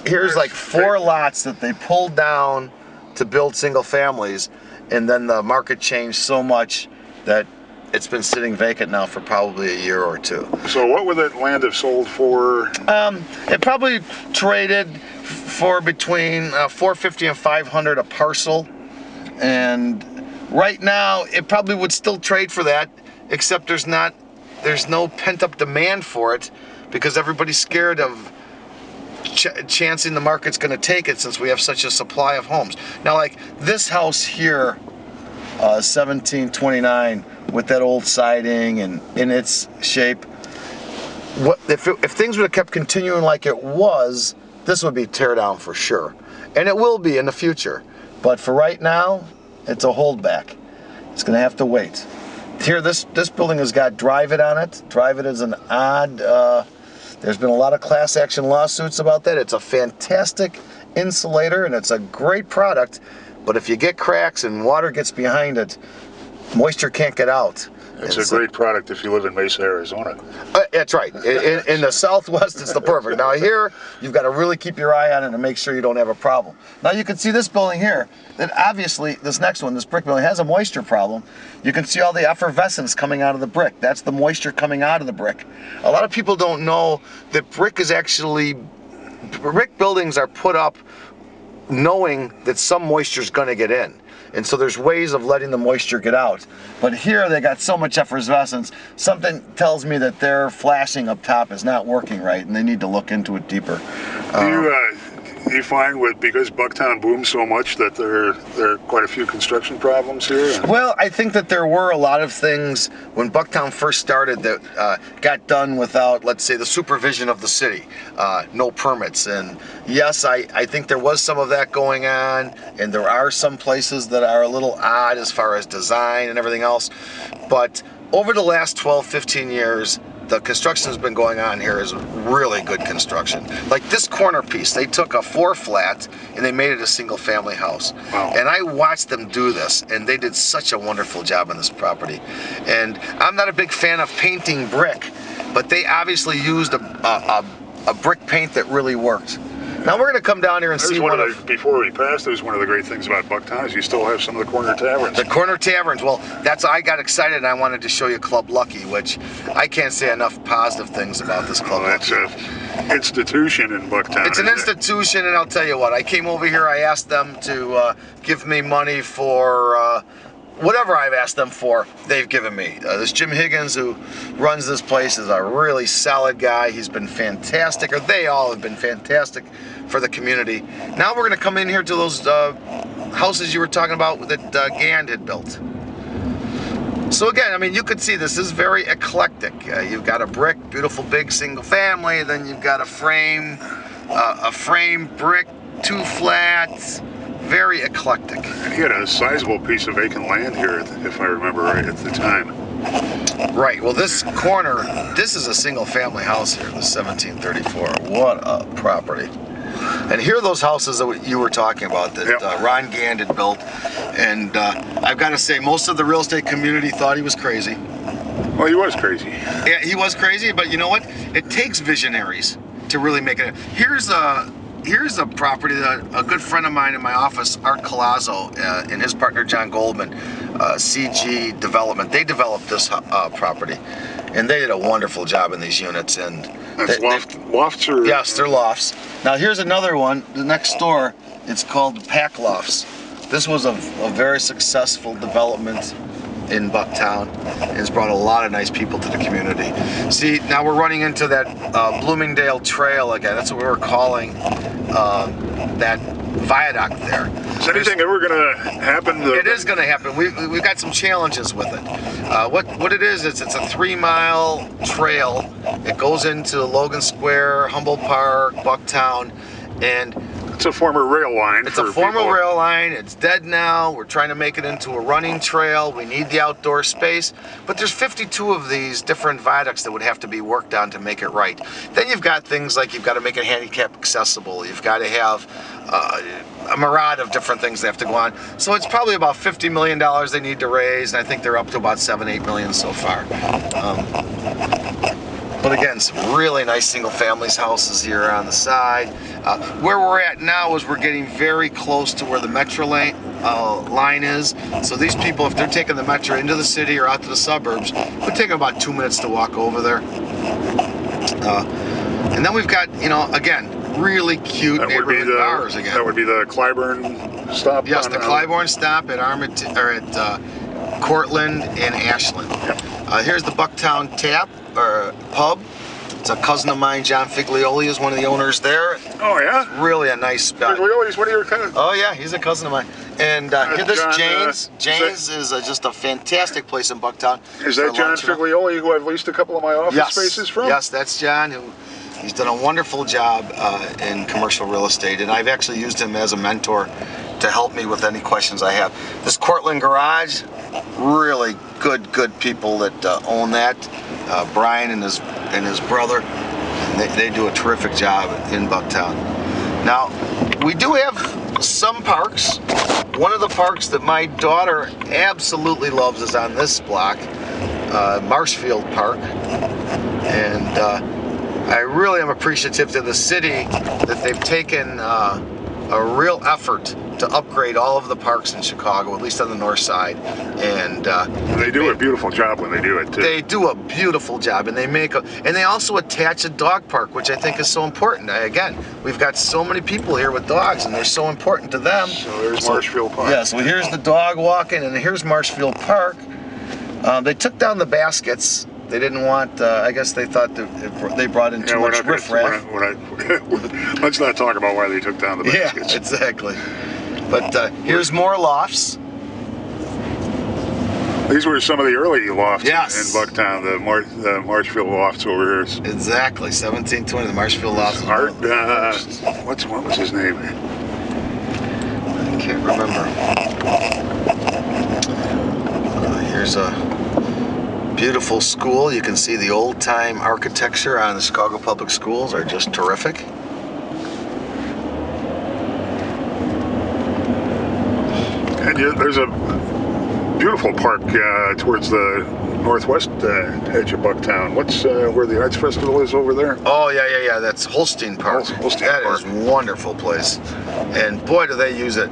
here's like 4 lots that they pulled down to build single families, and then the market changed so much that it's been sitting vacant now for probably a year or 2. So what would that land have sold for? It probably traded for between $450 and $500 a parcel, and right now it probably would still trade for that, except there's no pent-up demand for it because everybody's scared of chancing the market's going to take it since we have such a supply of homes. Now, like this house here, 1729, with that old siding and in its shape. If things would have kept continuing like it was, this would be tear down for sure. And it will be in the future. But for right now, it's a holdback. It's gonna have to wait. Here, this building has got Drive It on it. Drive It is an odd, there's been a lot of class action lawsuits about that. It's a fantastic insulator and it's a great product, but if you get cracks and water gets behind it, moisture can't get out. It's a great product if you live in Mesa, Arizona. That's right. In the Southwest, it's the perfect. Now here, you've got to really keep your eye on it and make sure you don't have a problem. Now you can see this building here, that obviously this next one, this brick building, has a moisture problem. You can see all the effervescence coming out of the brick. That's the moisture coming out of the brick. A lot of people don't know that brick buildings are put up knowing that some moisture is going to get in. And so there's ways of letting the moisture get out. But here they got so much effervescence, something tells me that their flashing up top is not working right and they need to look into it deeper. Do you find because Bucktown boomed so much that there are quite a few construction problems here? Well, I think that there were a lot of things when Bucktown first started that got done without, let's say, the supervision of the city, no permits. And yes, I think there was some of that going on, and there are some places that are a little odd as far as design and everything else. But over the last 12, 15 years, the construction that's been going on here is really good construction. Like this corner piece, they took a 4-flat and they made it a single family house. Wow. And I watched them do this, and they did such a wonderful job on this property. And I'm not a big fan of painting brick, but they obviously used a brick paint that really worked. Now we're going to come down here and see before we pass, there's one of the great things about Bucktown is you still have some of the corner taverns. The corner taverns, well, I got excited and I wanted to show you Club Lucky, which I can't say enough positive things about this Club Lucky. It's an institution in Bucktown. It's an institution, and I'll tell you what, I came over here, I asked them to give me money for whatever I've asked them for, they've given me. This Jim Higgins, who runs this place, is a really solid guy. He's been fantastic, or they all have been fantastic for the community. Now we're going to come in here to those houses you were talking about that Gand had built. So again, I mean, you could see this is very eclectic. You've got a brick, beautiful big single family, then you've got a frame brick, 2 flats. Very eclectic. And he had a sizable piece of vacant land here, if I remember right, at the time. Right. Well, this corner, this is a single family house here, the 1734. What a property. And here are those houses that you were talking about that Ron Gand had built. And I've got to say, most of the real estate community thought he was crazy. Well, he was crazy. Yeah, he was crazy, but you know what? It takes visionaries to really make it. Here's a property that a good friend of mine in my office, Art Colazzo, and his partner John Goldman, CG Development, they developed this property, and they did a wonderful job in these units. And that's lofts or? Yes, they're lofts. Now here's another one, the next door. It's called Pack Lofts. This was a very successful development in Bucktown. It's brought a lot of nice people to the community. See, now we're running into that Bloomingdale Trail again. That's what we were calling that viaduct there. Is anything ever going to happen? It is going to happen. We've got some challenges with it. What it is, it's a 3-mile trail. It goes into Logan Square, Humboldt Park, Bucktown, and it's a former rail line. It's a former rail line. It's dead now. We're trying to make it into a running trail. We need the outdoor space. But there's 52 of these different viaducts that would have to be worked on to make it right. Then you've got things like you've got to make it handicap accessible. You've got to have a myriad of different things that have to go on. So it's probably about $50 million they need to raise, and I think they're up to about $7-8 million so far. But again, some really nice single families houses here on the side. Where we're at now is we're getting very close to where the metro line is. So these people, if they're taking the metro into the city or out to the suburbs, would take about 2 minutes to walk over there. And then we've got, you know, again, really cute neighborhood bars again. That would be the Clybourne stop? Yes, the Clybourne stop at Cortland and Ashland. Yep. Here's the Bucktown Tap, or pub. It's a cousin of mine, John Figlioli, is one of the owners there. Oh, yeah? It's really a nice spot. Figlioli's one of your cousins? Oh, yeah, he's a cousin of mine. And here, this Jane's. Jane's is just a fantastic place in Bucktown. Is that John Figlioli, who I've leased a couple of my office spaces from? Yes, that's John, he's done a wonderful job in commercial real estate, and I've actually used him as a mentor to help me with any questions I have. This Cortland Garage, really good people that own that. Brian and his brother, and they do a terrific job in Bucktown. Now, we do have some parks. One of the parks that my daughter absolutely loves is on this block, Marshfield Park, and I really am appreciative to the city that they've taken a real effort to upgrade all of the parks in Chicago, at least on the north side. And they do a beautiful job when they do it too. They do a beautiful job, and they also attach a dog park, which I think is so important. Again, we've got so many people here with dogs, and they're so important to them. So there's Marshfield Park. Yeah, so here's the dog walking, and here's Marshfield Park. They took down the baskets. They didn't want, I guess they thought that they brought in too much riffraff. Let's not talk about why they took down the baskets. Yeah, exactly. But here's more lofts. These were some of the early lofts in Bucktown, the Marshfield lofts over here. Exactly, 1720, the Marshfield lofts. Art, what was his name? I can't remember. Here's a beautiful school. You can see the old-time architecture on the Chicago Public Schools are just terrific. And there's a beautiful park towards the northwest edge of Bucktown. What's where the Arts Festival is over there? Oh, yeah. That's Holstein Park. That is a wonderful place. And boy, do they use it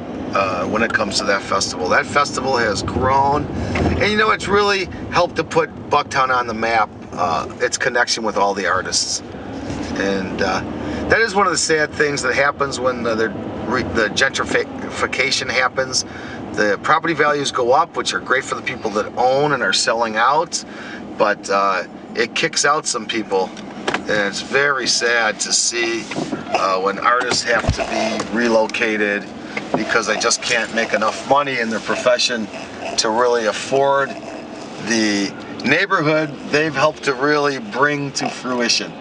when it comes to that festival. That festival has grown. And you know, it's really helped to put Bucktown on the map, its connection with all the artists. And that is one of the sad things that happens when the gentrification happens. The property values go up, which are great for the people that own and are selling out, but it kicks out some people, and it's very sad to see when artists have to be relocated because they just can't make enough money in their profession to really afford the neighborhood they've helped to really bring to fruition.